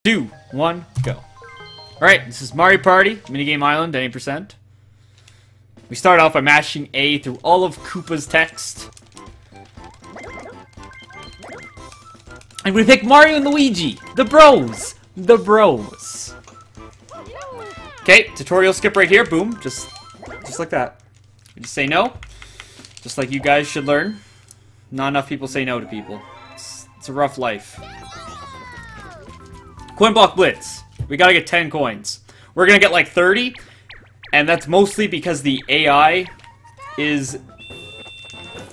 2, 1, go. Alright, this is Mario Party, Minigame Island, any percent. We start off by mashing A through all of Koopa's text. And we pick Mario and Luigi, the bros. The bros. Okay, tutorial skip right here, boom, just like that. We just say no, just like you guys should learn. Not enough people say no to people. It's a rough life. Coin block blitz. We gotta get 10 coins. We're gonna get like 30, and that's mostly because the AI is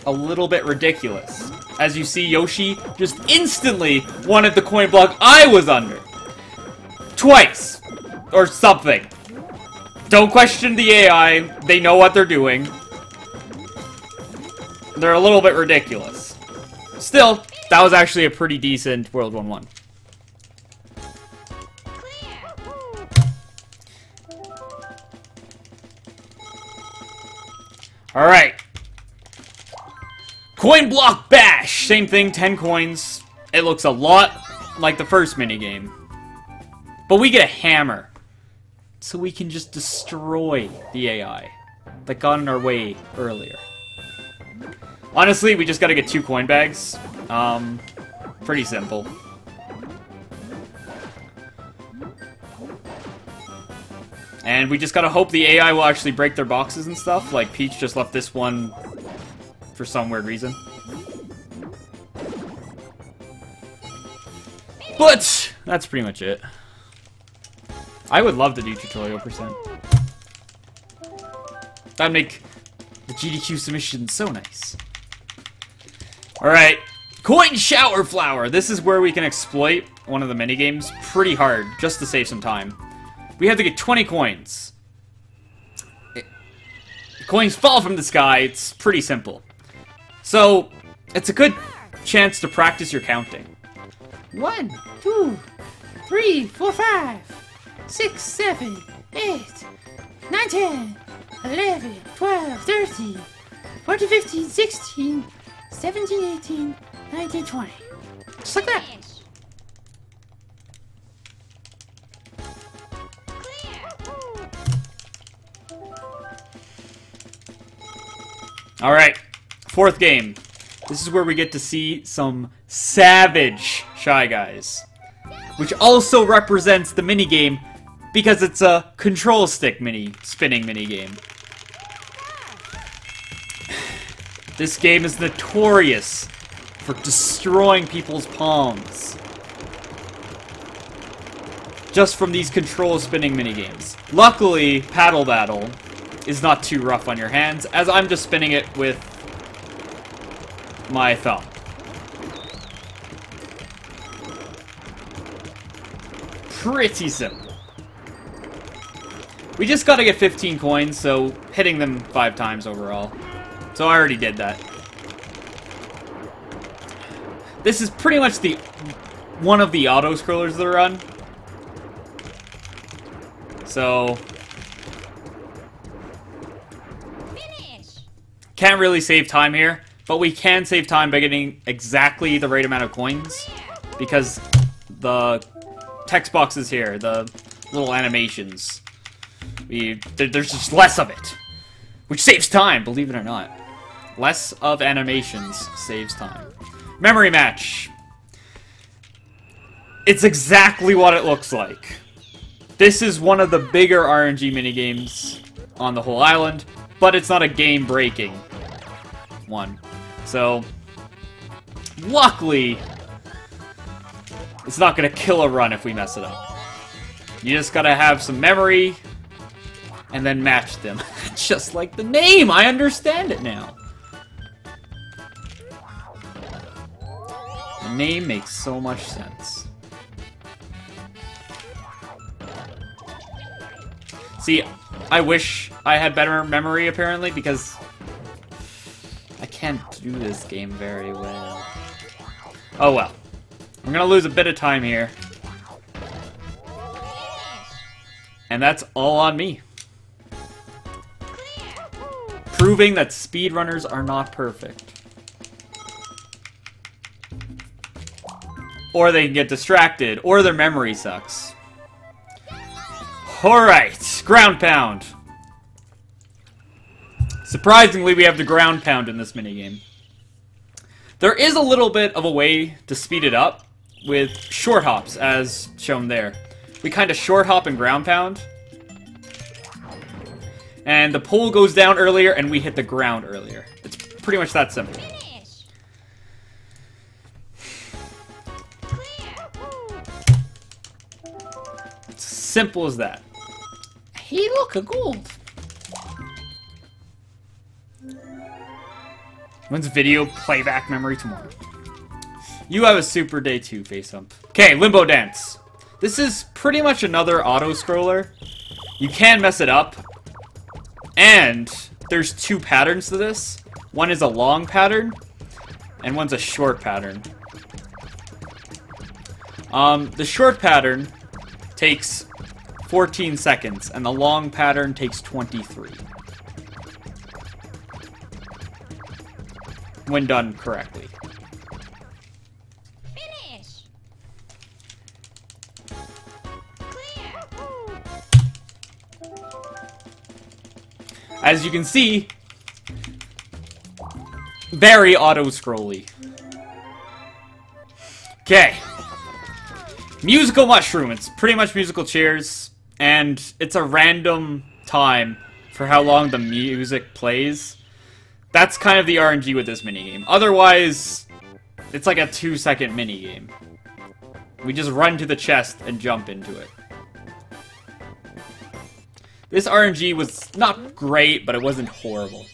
a little bit ridiculous. As you see, Yoshi just instantly wanted the coin block I was under. Twice. Or something. Don't question the AI. They know what they're doing. They're a little bit ridiculous. Still, that was actually a pretty decent World 1-1. Alright. Coin block bash! Same thing, 10 coins. It looks a lot like the first minigame. But we get a hammer. So we can just destroy the AI that got in our way earlier. Honestly, we just gotta get 2 coin bags. Pretty simple. And we just gotta hope the AI will actually break their boxes and stuff. Like, Peach just left this one for some weird reason. But that's pretty much it. I would love to do tutorial percent. That'd make the GDQ submission so nice. Alright. Coin shower flower. This is where we can exploit one of the minigames pretty hard, just to save some time. We have to get 20 coins. Coins fall from the sky. It's pretty simple. So, it's a good chance to practice your counting. 1, 2, 3, 4, 5, 6, 7, 8, 9, 10, 11, 12, 13, 14, 15, 16, 17, 18, 19, 20. Just like that. Alright, 4th game. This is where we get to see some savage Shy Guys. Which also represents the minigame because it's a control stick spinning minigame. This game is notorious for destroying people's palms. Just from these control spinning minigames. Luckily, Paddle Battle is not too rough on your hands, as I'm just spinning it with my thumb. Pretty simple. We just gotta get 15 coins, so hitting them 5 times overall. So I already did that. This is pretty much one of the auto-scrollers that run. So can't really save time here, but we can save time by getting exactly the right amount of coins, because the text boxes here, the little animations, there's just less of it, which saves time, believe it or not. Less of animations saves time. Memory match. It's exactly what it looks like. This is one of the bigger RNG minigames on the whole island, but it's not a game-breaking one. So, luckily, it's not gonna kill a run if we mess it up. You just gotta have some memory, and then match them. Just like the name! I understand it now. The name makes so much sense. See, I wish I had better memory, apparently, because I can't do this game very well. Oh well. I'm gonna lose a bit of time here. And that's all on me. Proving that speedrunners are not perfect. or they can get distracted, or their memory sucks. Alright, ground pound. Surprisingly, we have the ground pound in this minigame. There is a little bit of a way to speed it up with short hops, as shown there. We kind of short hop and ground pound. And the pole goes down earlier, and we hit the ground earlier. It's pretty much that simple. It's simple as that. Hey, look, a gold. When's video playback memory tomorrow? You have a super day 2 face hump. Okay, limbo dance. This is pretty much another auto-scroller. You can mess it up. And there's 2 patterns to this. One is a long pattern, and one's a short pattern. The short pattern takes 14 seconds, and the long pattern takes 23. When done correctly. Finish. As you can see, very auto-scrolly. Okay. Musical mushroom. It's pretty much musical chairs, and it's a random time for how long the music plays. That's kind of the RNG with this minigame. Otherwise, it's like a 2-second minigame. We just run to the chest and jump into it. This RNG was not great, but it wasn't horrible.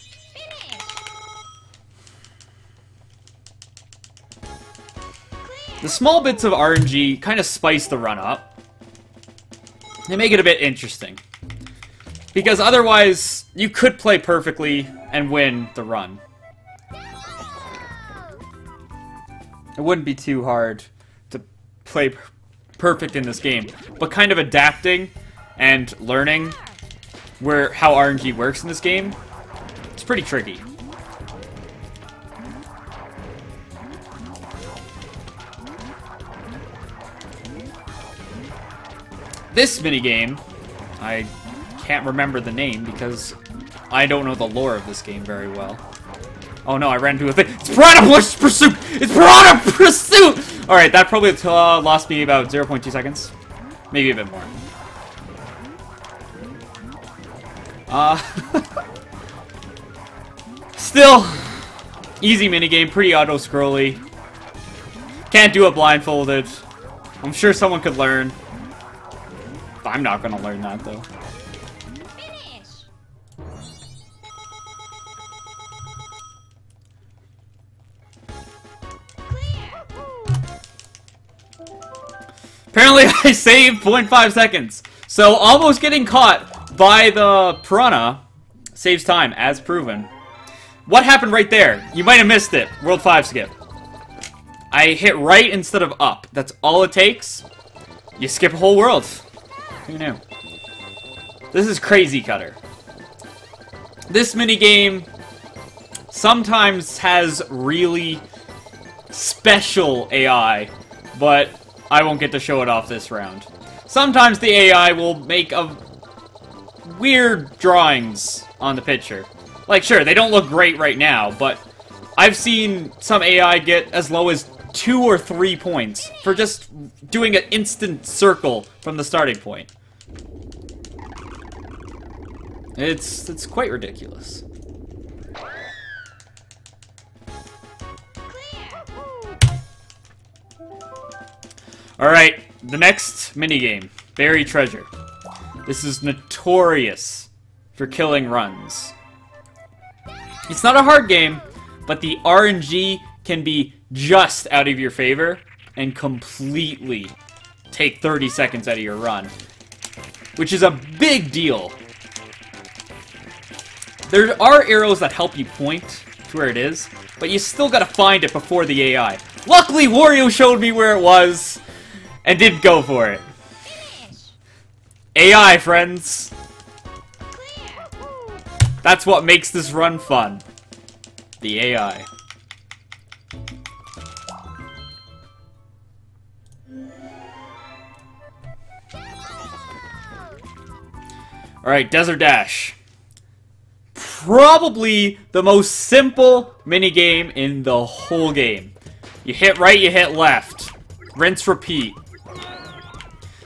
The small bits of RNG kind of spice the run up. They make it a bit interesting. Because otherwise, you could play perfectly and win the run. It wouldn't be too hard to play perfect in this game. But kind of adapting and learning how RNG works in this game, it's pretty tricky. This minigame, I can't remember the name because I don't know the lore of this game very well. Oh no, I ran into a thing. It's Piranha Pursuit! It's Piranha Pursuit! Alright, that probably lost me about 0.2 seconds. Maybe a bit more. Still, easy minigame, pretty auto-scrolly. Can't do it blindfolded. I'm sure someone could learn. I'm not gonna learn that though. Apparently I saved 0.5 seconds. So almost getting caught by the piranha saves time, as proven. What happened right there? You might have missed it. World 5 skip. I hit right instead of up. That's all it takes. You skip a whole world. Who knew? This is Crazy Cutter. This minigame sometimes has really special AI, but I won't get to show it off this round. Sometimes the AI will make weird drawings on the picture. Like, sure, they don't look great right now, but I've seen some AI get as low as 2 or 3 points for just doing an instant circle from the starting point. It's quite ridiculous. Alright, the next minigame, Buried Treasure. This is notorious for killing runs. It's not a hard game, but the RNG can be just out of your favor and completely take 30 seconds out of your run, which is a big deal. There are arrows that help you point to where it is, but you still gotta find it before the AI. Luckily, Wario showed me where it was and did go for it. AI, friends. That's what makes this run fun. The AI. Alright, Desert Dash. Probably the most simple minigame in the whole game. You hit right, you hit left. Rinse, repeat.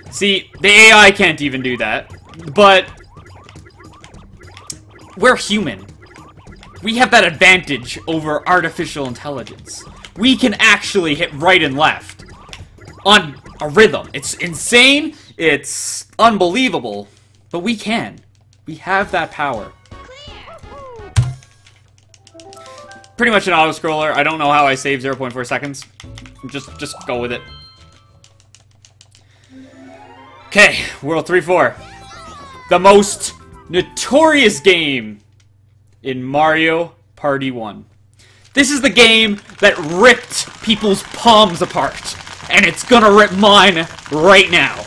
See, the AI can't even do that. But we're human. We have that advantage over artificial intelligence. We can actually hit right and left on a rhythm. It's insane, it's unbelievable, but we can. We have that power. Pretty much an auto-scroller. I don't know how I saved 0.4 seconds. Just go with it. Okay, World 3-4. The most notorious game in Mario Party 1. This is the game that ripped people's palms apart. And it's gonna rip mine right now.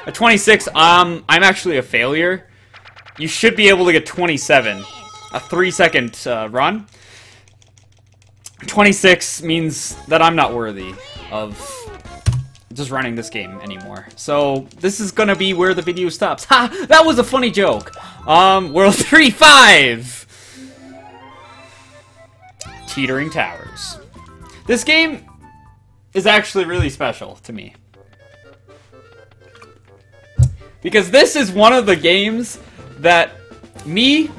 At 26, I'm actually a failure. You should be able to get 27. A 3-second run. 26 means that I'm not worthy of just running this game anymore. So, this is gonna be where the video stops. Ha! That was a funny joke! World 3-5! Teetering Towers. This game is actually really special to me. Because this is one of the games that me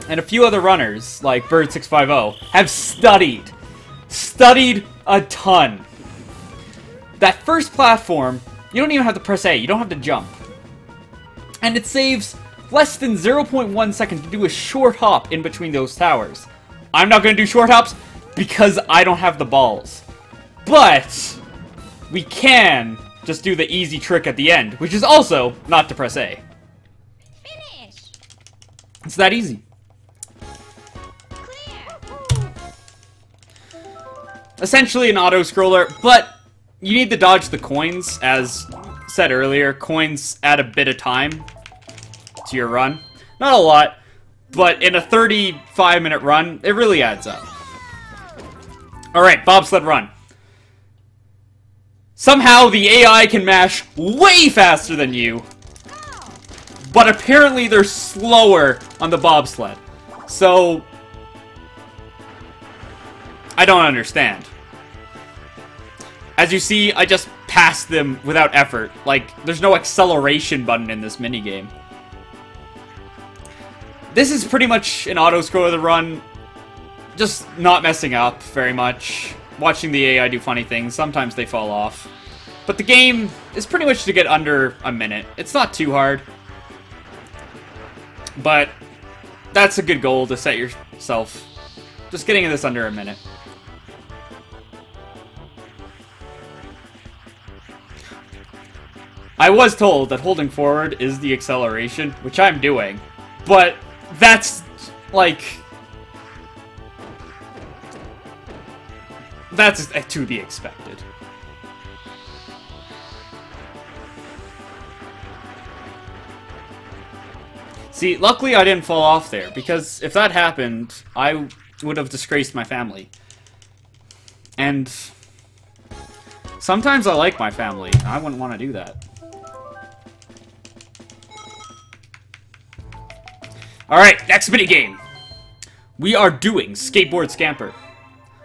and a few other runners, like Bird650, have studied. Studied a ton. That first platform, you don't even have to press A, you don't have to jump. And it saves less than 0.1 seconds to do a short hop in between those towers. I'm not going to do short hops because I don't have the balls. But we can just do the easy trick at the end, which is also not to press A. Finish. It's that easy. Essentially an auto-scroller, but you need to dodge the coins, as said earlier. Coins add a bit of time to your run. Not a lot, but in a 35-minute run, it really adds up. Alright, bobsled run. Somehow the AI can mash way faster than you, but apparently they're slower on the bobsled. So I don't understand. As you see, I just passed them without effort. Like, there's no acceleration button in this minigame. This is pretty much an auto-scroller run. Just not messing up very much. Watching the AI do funny things. Sometimes they fall off. But the game is pretty much to get under a minute. It's not too hard. But that's a good goal to set yourself. Just getting this under a minute. I was told that holding forward is the acceleration, which I'm doing, but that's, like, that's to be expected. See, luckily I didn't fall off there, because if that happened, I would have disgraced my family. And sometimes I like my family. I wouldn't want to do that. Alright, next minigame. We are doing Skateboard Scamper.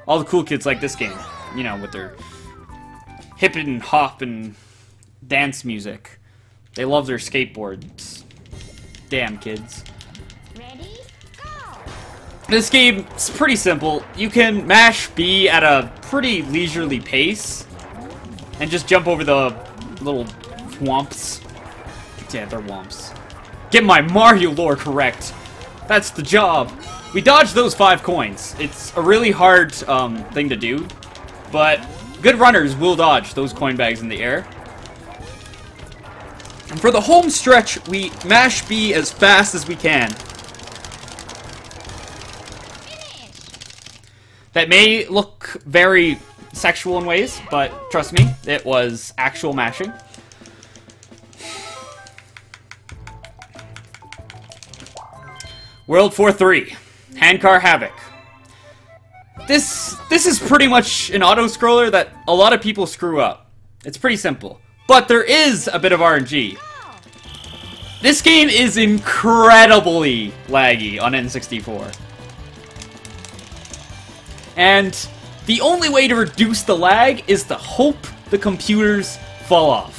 All the cool kids like this game. You know, with their hip and hop and dance music. They love their skateboards. Damn, kids. Ready? Go. This game is pretty simple. You can mash B at a pretty leisurely pace. And just jump over the little whomps. Yeah, they're whomps. Get my Mario lore correct. That's the job. We dodged those 5 coins. It's a really hard thing to do, but good runners will dodge those coin bags in the air. And for the home stretch, we mash B as fast as we can. That may look very sexual in ways, but trust me, it was actual mashing. World 4-3, Handcar Havoc. This is pretty much an auto-scroller that a lot of people screw up. It's pretty simple. But there is a bit of RNG. This game is incredibly laggy on N64. And the only way to reduce the lag is to hope the computers fall off.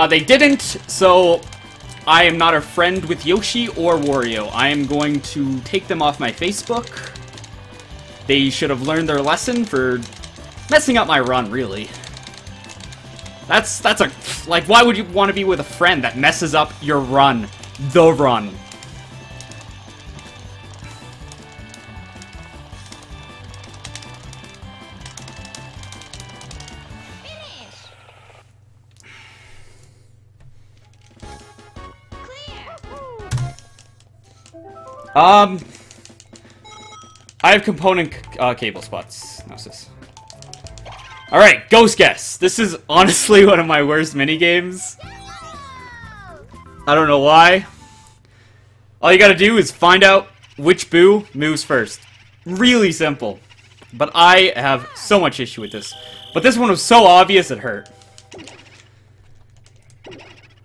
They didn't, so I am not a friend with Yoshi or Wario. I am going to take them off my Facebook. They should have learned their lesson for messing up my run, really. That's a... Like, why would you want to be with a friend that messes up your run? The run. I have component cable spots. Gnosis. Alright, Ghost Guess. This is honestly one of my worst minigames. I don't know why. All you gotta do is find out which boo moves first. Really simple. But I have so much issue with this. But this one was so obvious it hurt.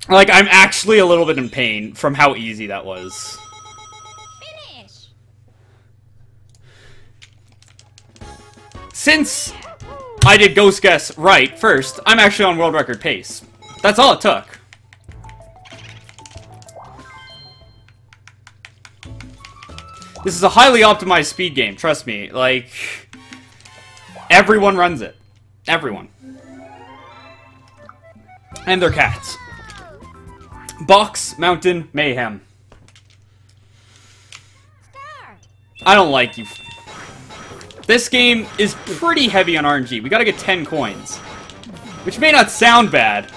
Like, I'm actually a little bit in pain from how easy that was. Since I did Ghost Guess right first, I'm actually on world record pace. That's all it took. This is a highly optimized speed game, trust me. Like, everyone runs it. Everyone. And their cats. Box Mountain Mayhem. I don't like you. This game is pretty heavy on RNG. We gotta get 10 coins. Which may not sound bad.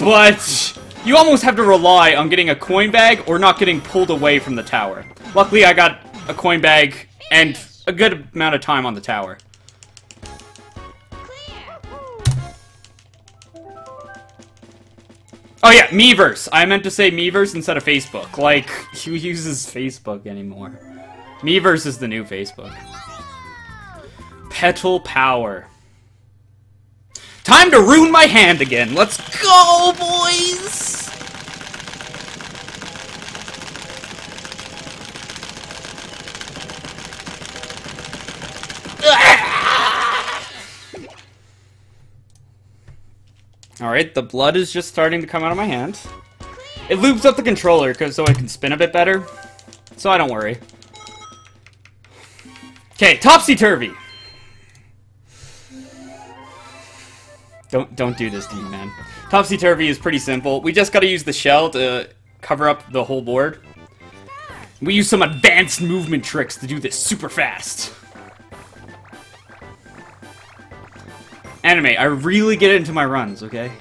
But you almost have to rely on getting a coin bag or not getting pulled away from the tower. Luckily, I got a coin bag and a good amount of time on the tower. Oh yeah, Miiverse. I meant to say Miiverse instead of Facebook. Like, who uses Facebook anymore? Miiverse is the new Facebook. Petal Power. Time to ruin my hand again. Let's go, boys! Alright, the blood is just starting to come out of my hand. It loops up the controller so I can spin a bit better. So I don't worry. Okay, topsy-turvy. Don't do this to me, man. Topsy-turvy is pretty simple. We just gotta use the shell to cover up the whole board. We use some advanced movement tricks to do this super fast. Anime, I really get into my runs, okay?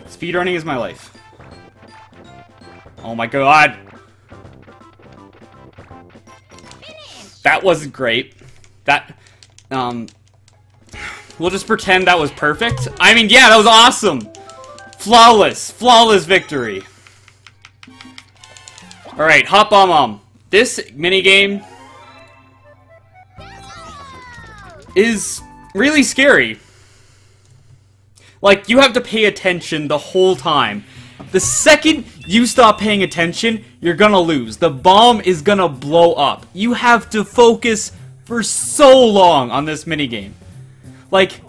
Speedrunning is my life. Oh my god. That wasn't great. That, we'll just pretend that was perfect. I mean, yeah, that was awesome! Flawless! Flawless victory! Alright, Hot Bomb. This minigame is really scary. Like, you have to pay attention the whole time. The second you stop paying attention, you're gonna lose. The bomb is gonna blow up. You have to focus for so long on this minigame. Like,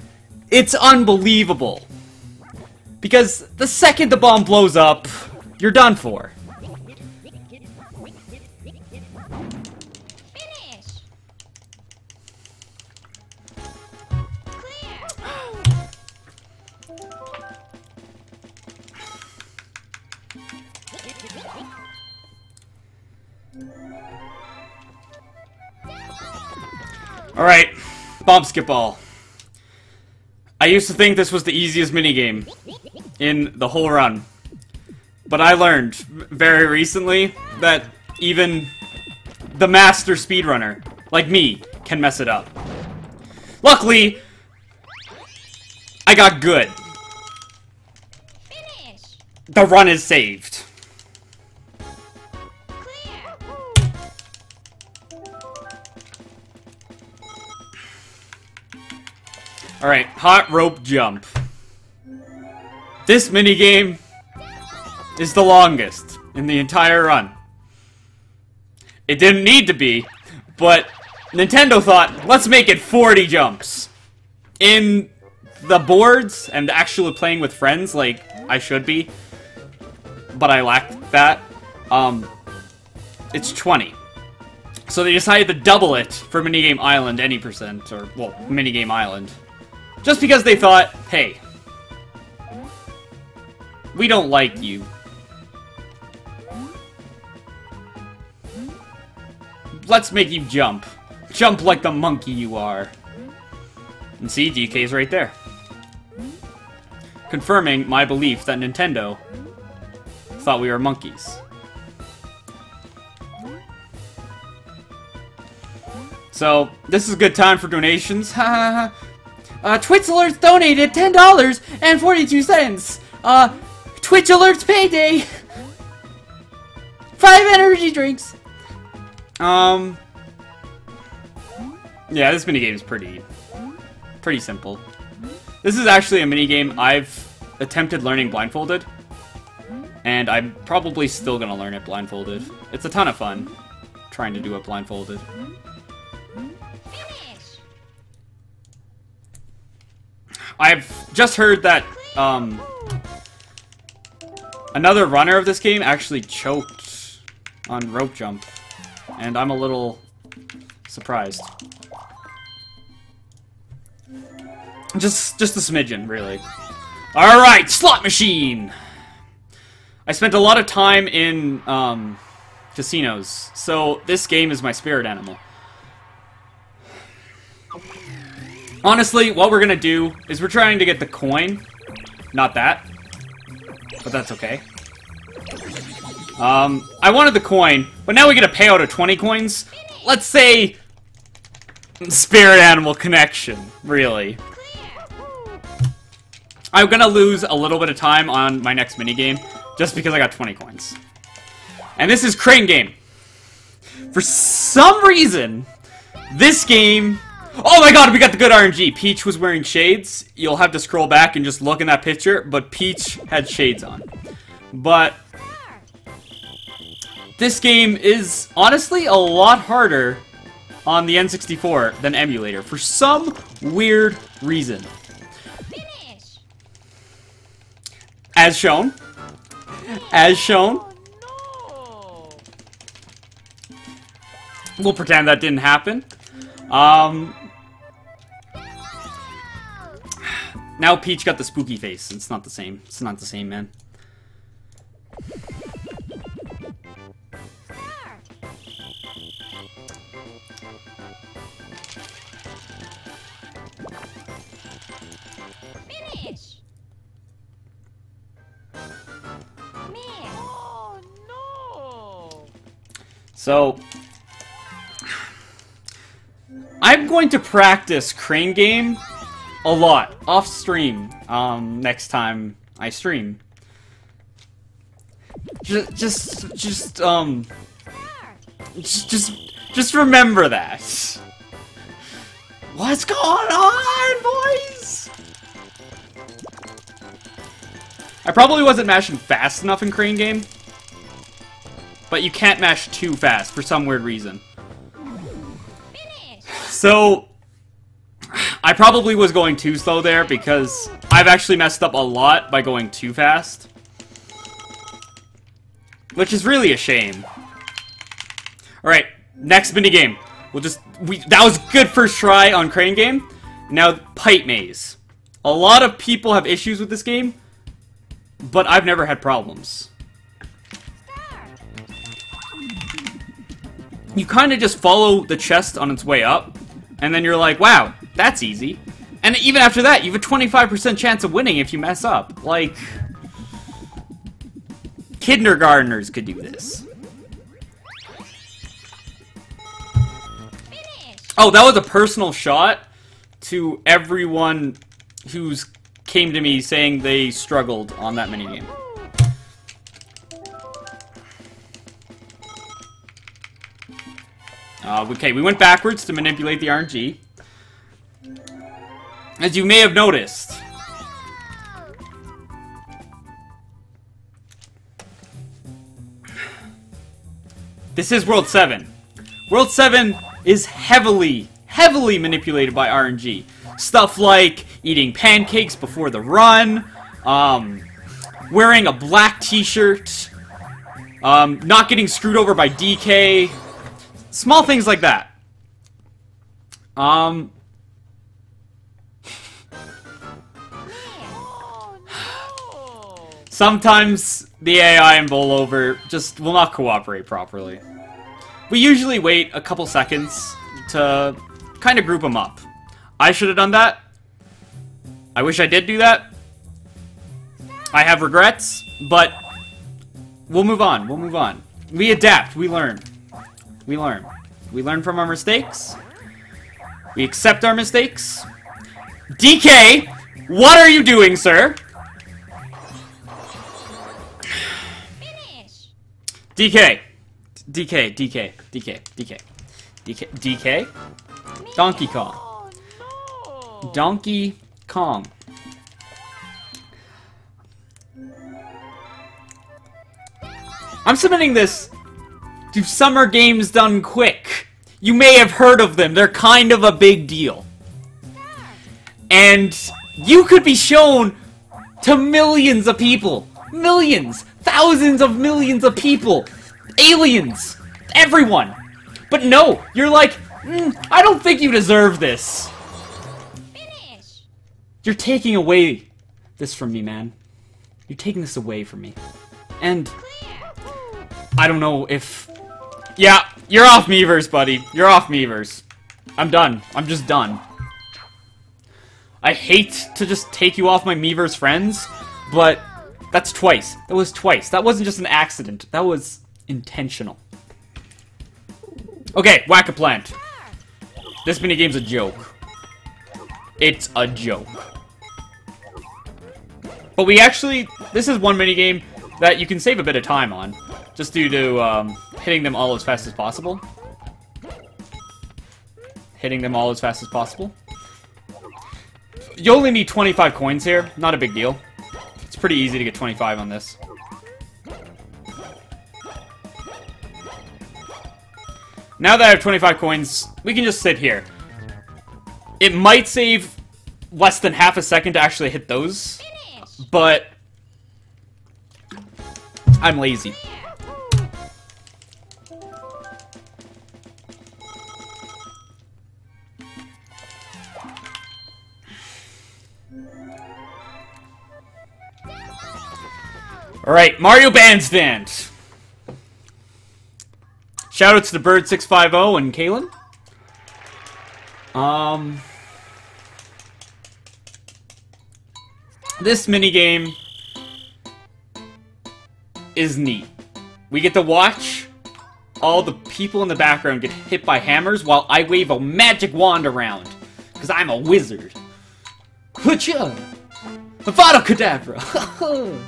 it's unbelievable. Because the second the bomb blows up, you're done for. Alright, Bomb Skip Ball. I used to think this was the easiest minigame in the whole run. But I learned very recently that even the master speedrunner, like me, can mess it up. Luckily, I got good. The run is saved. Alright, hot rope jump. This minigame is the longest in the entire run. It didn't need to be, but Nintendo thought, let's make it 40 jumps. In the boards and actually playing with friends, like I should be, but I lacked that, it's 20. So they decided to double it for Minigame Island any percent, or, well, Minigame Island. Just because they thought, hey, we don't like you. Let's make you jump. Jump like the monkey you are. And see, DK's right there. Confirming my belief that Nintendo thought we were monkeys. So, this is a good time for donations. Ha Twitch Alerts donated $10.42. Twitch Alerts payday. 5 energy drinks. Yeah, this minigame is pretty simple. This is actually a minigame I've attempted learning blindfolded. And I'm probably still gonna learn it blindfolded. It's a ton of fun trying to do it blindfolded. I've just heard that, another runner of this game actually choked on rope jump. And I'm a little surprised. Just a smidgen, really. Alright, slot machine! I spent a lot of time in, casinos, so this game is my spirit animal. Honestly, what we're gonna do is we're trying to get the coin. Not that. But that's okay. I wanted the coin, but now we get a payout of 20 coins. Let's say spirit animal connection, really. I'm gonna lose a little bit of time on my next minigame, just because I got 20 coins. And this is Crane Game. For some reason, this game... Oh my god, we got the good RNG! Peach was wearing shades. You'll have to scroll back and just look in that picture, but Peach had shades on. But... this game is, honestly, a lot harder on the N64 than emulator, for some weird reason. As shown. As shown. We'll pretend that didn't happen. Now Peach got the spooky face. It's not the same. It's not the same, man. So, I'm going to practice Crane Game a lot off stream. Next time I stream. Just remember that. What's going on, boys? I probably wasn't mashing fast enough in Crane Game. But you can't mash too fast for some weird reason. So, I probably was going too slow there because I've actually messed up a lot by going too fast. Which is really a shame. Alright, next minigame. That was good first try on Crane Game. Now, Pipe Maze. A lot of people have issues with this game, but I've never had problems. You kind of just follow the chest on its way up, and then you're like, wow, that's easy. And even after that, you have a 25% chance of winning if you mess up. Like, kindergartners could do this. Oh, that was a personal shot to everyone who's came to me saying they struggled on that minigame. Okay, we went backwards to manipulate the RNG. as you may have noticed. This is World 7. World 7 is heavily manipulated by RNG. Stuff like eating pancakes before the run, wearing a black t-shirt, not getting screwed over by DK, small things like that. Sometimes the AI and Bowlover just will not cooperate properly. We usually wait a couple seconds to kind of group them up. I should have done that. I wish I did do that. I have regrets, but we'll move on. We'll move on. We adapt. We learn. We learn. We learn from our mistakes. We accept our mistakes. DK, what are you doing, sir? Finish. DK. DK, DK, DK, DK. DK, DK? Donkey Kong. Oh, no. Donkey Kong. I'm submitting this to Summer Games Done Quick. You may have heard of them. They're kind of a big deal. And you could be shown to millions of people. Millions. Thousands of millions of people. Aliens. Everyone. But no, you're like, I don't think you deserve this. Finish. You're taking away this from me, man. You're taking this away from me. And Clear. I don't know if... Yeah, you're off Miiverse, buddy. You're off Miiverse. I'm done. I'm just done. I hate to just take you off my Miiverse friends, but that's twice. That was twice. That wasn't just an accident. That was intentional. Okay, Whack-A-Plant. This minigame's a joke. It's a joke. But we actually... This is one minigame that you can save a bit of time on. Just due to hitting them all as fast as possible. Hitting them all as fast as possible. You only need 25 coins here. Not a big deal. It's pretty easy to get 25 on this. Now that I have 25 coins, we can just sit here. It might save less than half a second to actually hit those. Finish. But I'm lazy. Alright, Mario Bandstand. Shoutouts to Bird650 and Kalen. This minigame is neat. We get to watch all the people in the background get hit by hammers while I wave a magic wand around. Because I'm a wizard. Hutcha! Avada Kedavra!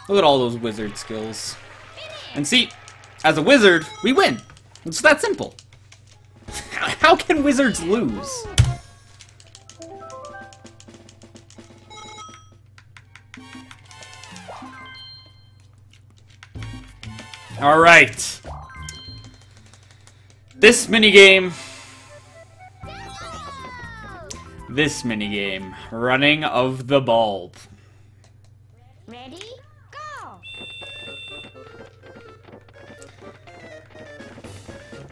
Look at all those wizard skills. And see, as a wizard, we win. It's that simple. How can wizards lose? Alright. This minigame. This minigame. Running of the bulb. Ready? Go.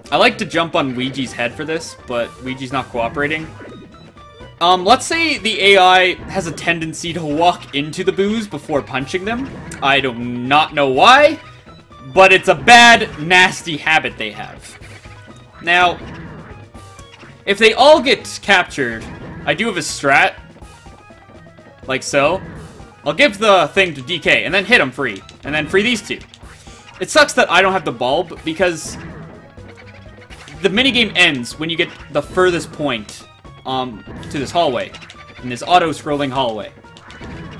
I like to jump on Ouija's head for this, but Ouija's not cooperating. Let's say the AI has a tendency to walk into the boos before punching them. I do not know why, but it's a bad, nasty habit they have. Now, if they all get captured, I do have a strat, like so. I'll give the thing to DK, and then hit him free, and then free these two. It sucks that I don't have the bulb, because the minigame ends when you get the furthest point to this hallway, in this auto-scrolling hallway.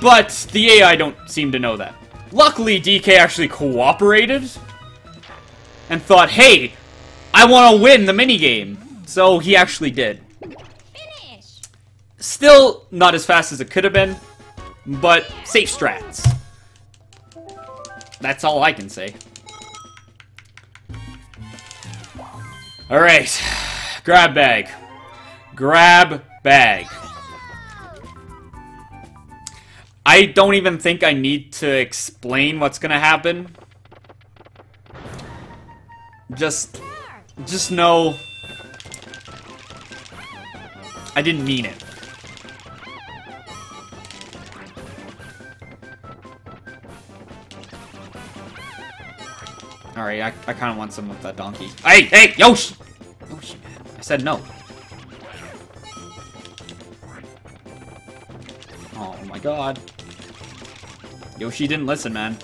But the AI don't seem to know that. Luckily, DK actually cooperated, and thought, hey, I want to win the minigame. So he actually did. Finish. Still not as fast as it could have been, but safe strats. That's all I can say. Alright. Grab bag. Grab bag. I don't even think I need to explain what's gonna happen. Just know I didn't mean it. Alright, I kind of want some of that donkey. Hey, Yoshi! Yoshi, man. I said no. Oh my god. Yoshi didn't listen, man.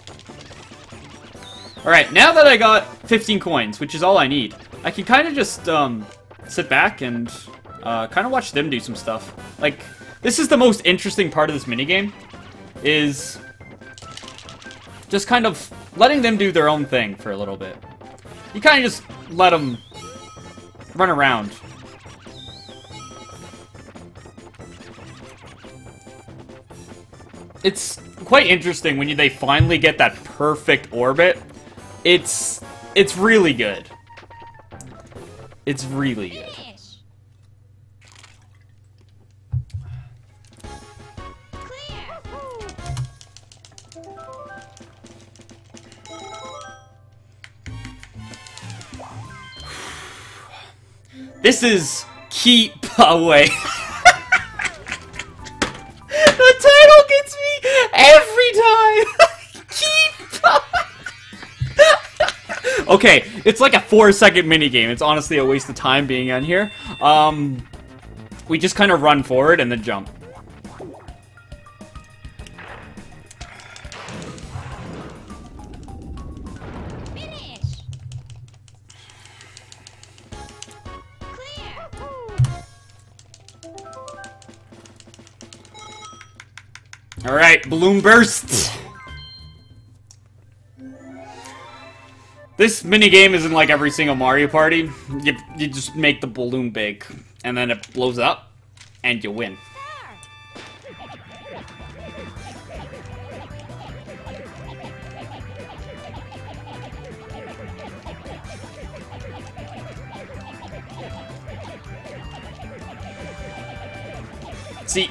Alright, now that I got 15 coins, which is all I need, I can kind of just, sit back and, kind of watch them do some stuff. Like, this is the most interesting part of this minigame, is just kind of letting them do their own thing for a little bit. You kind of just let them run around. It's quite interesting when they finally get that perfect orbit. It's really good. It's really good. Finish. Clear. This is keep away. The title gets me every time. Keep away. Okay, it's like a 4-second minigame. It's honestly a waste of time being on here. We just kind of run forward and then jump. Finish. Clear. Alright, balloon burst. This minigame isn't like every single Mario Party. You just make the balloon big, and then it blows up, and you win. See,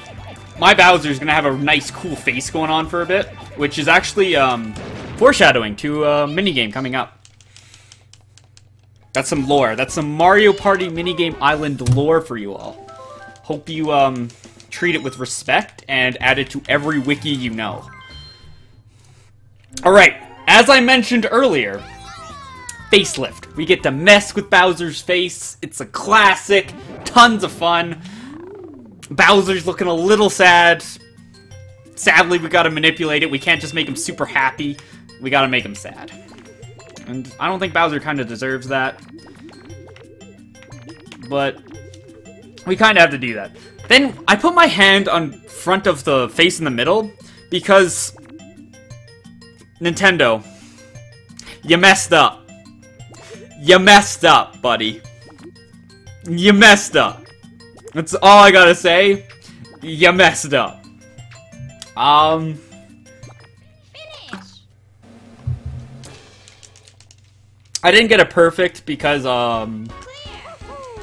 my Bowser's gonna have a nice, cool face going on for a bit, which is actually, foreshadowing to a minigame coming up. That's some lore. That's some Mario Party Minigame Island lore for you all. Hope you, treat it with respect and add it to every wiki you know. Alright, as I mentioned earlier, facelift. We get to mess with Bowser's face. It's a classic. Tons of fun. Bowser's looking a little sad. Sadly, we gotta manipulate it. We can't just make him super happy. We gotta make him sad. And I don't think Bowser kind of deserves that. But we kind of have to do that. Then I put my hand on front of the face in the middle because Nintendo, you messed up. You messed up, buddy. You messed up. That's all I gotta say. You messed up. Finish. I didn't get it perfect because,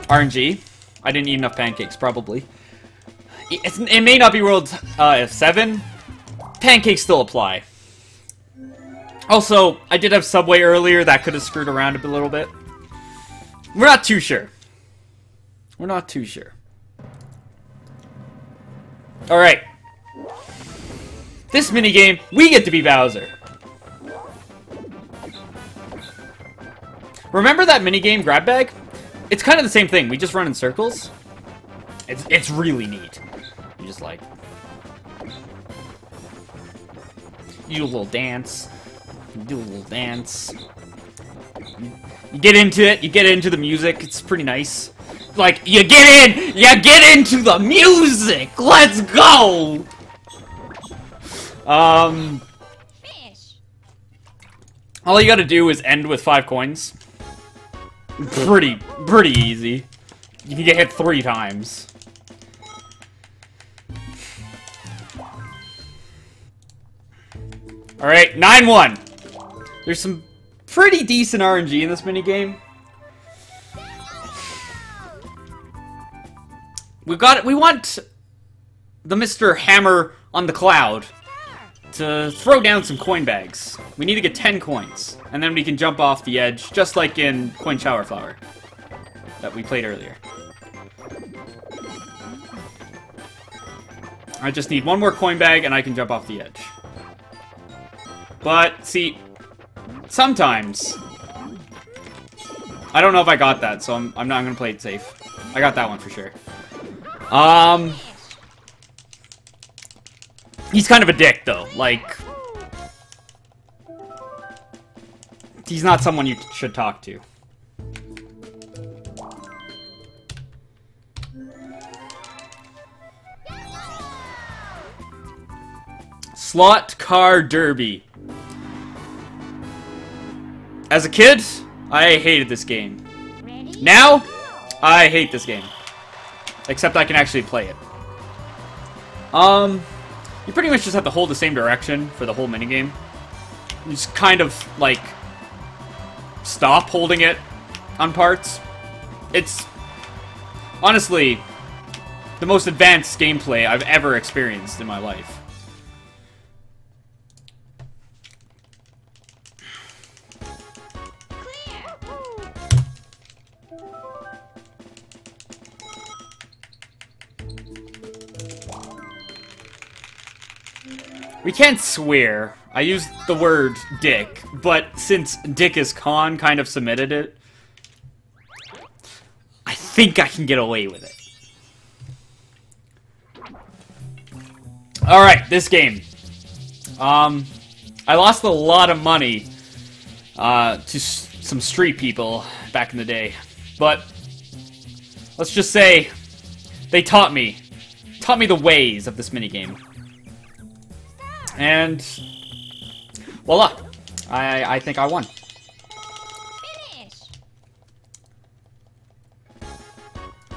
RNG. I didn't eat enough pancakes, probably. It may not be World 7. Pancakes still apply. Also, I did have Subway earlier. That could have screwed around a little bit. We're not too sure. We're not too sure. Alright. This minigame, we get to be Bowser. Remember that minigame, Grab Bag? It's kind of the same thing. We just run in circles. It's really neat. You just like... You do a little dance. You do a little dance. You get into it. You get into the music. It's pretty nice. Like, you get in! You get into the music! Let's go! Fish. All you gotta do is end with 5 coins. Pretty easy. You can get hit 3 times. Alright, 9-1. There's some pretty decent RNG in this minigame. We want the Mr. Hammer on the Cloud to throw down some coin bags. We need to get 10 coins, and then we can jump off the edge, just like in Coin Shower Flower that we played earlier. I just need 1 more coin bag, and I can jump off the edge. But, see, sometimes... I don't know if I got that, so I'm not going to play it safe. I got that one for sure. He's kind of a dick, though. Like, he's not someone you should talk to. Slot Car Derby. As a kid, I hated this game. Now, I hate this game. Except I can actually play it. You pretty much just have to hold the same direction for the whole minigame. You just kind of, like, stop holding it on parts. It's, honestly, the most advanced gameplay I've ever experienced in my life. We can't swear. I used the word dick, but since Dick is Con kind of submitted it, I think I can get away with it. Alright, this game. I lost a lot of money to some street people back in the day, but let's just say they taught me the ways of this minigame. And voila, I think I won. Finish.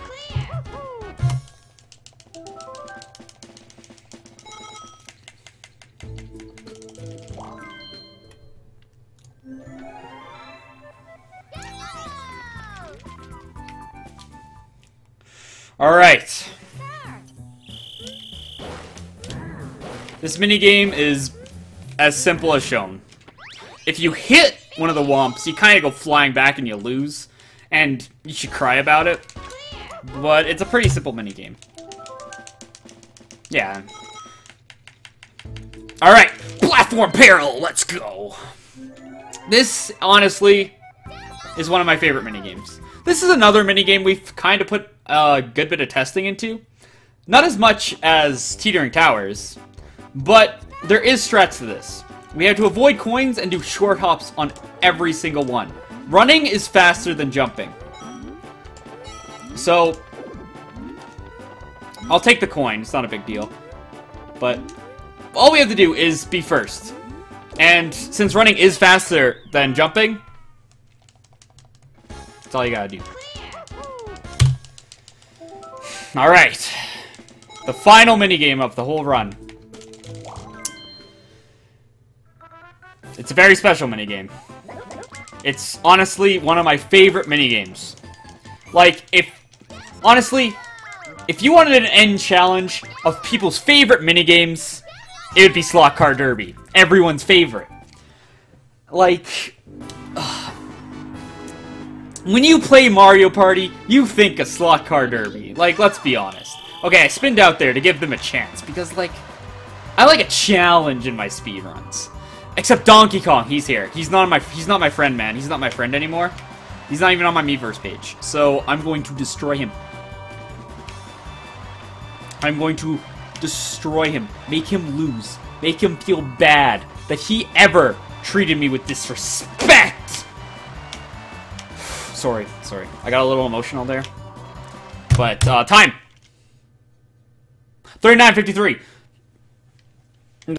Clear. All right. This minigame is as simple as shown. If you hit one of the womps, you kind of go flying back and you lose. And you should cry about it. But it's a pretty simple minigame. Yeah. Alright, platform peril, let's go! This, honestly, is one of my favorite minigames. This is another minigame we've kind of put a good bit of testing into. Not as much as Teetering Towers. But there is strats to this. We have to avoid coins and do short hops on every single one. Running is faster than jumping. So, I'll take the coin. It's not a big deal. But all we have to do is be first. And since running is faster than jumping, that's all you gotta do. Alright. The final minigame of the whole run. It's a very special minigame. It's honestly one of my favorite minigames. Like, honestly, if you wanted an end challenge of people's favorite minigames, it would be Slot Car Derby. Everyone's favorite. Like, when you play Mario Party, you think of Slot Car Derby. Like, let's be honest. Okay, I spinned out there to give them a chance, because, like, I like a challenge in my speedruns. Except Donkey Kong, he's here. He's not my friend, man. He's not my friend anymore. He's not even on my Miiverse page. So I'm going to destroy him. I'm going to destroy him. Make him lose. Make him feel bad that he ever treated me with disrespect. Sorry. I got a little emotional there. But, time. 39:53.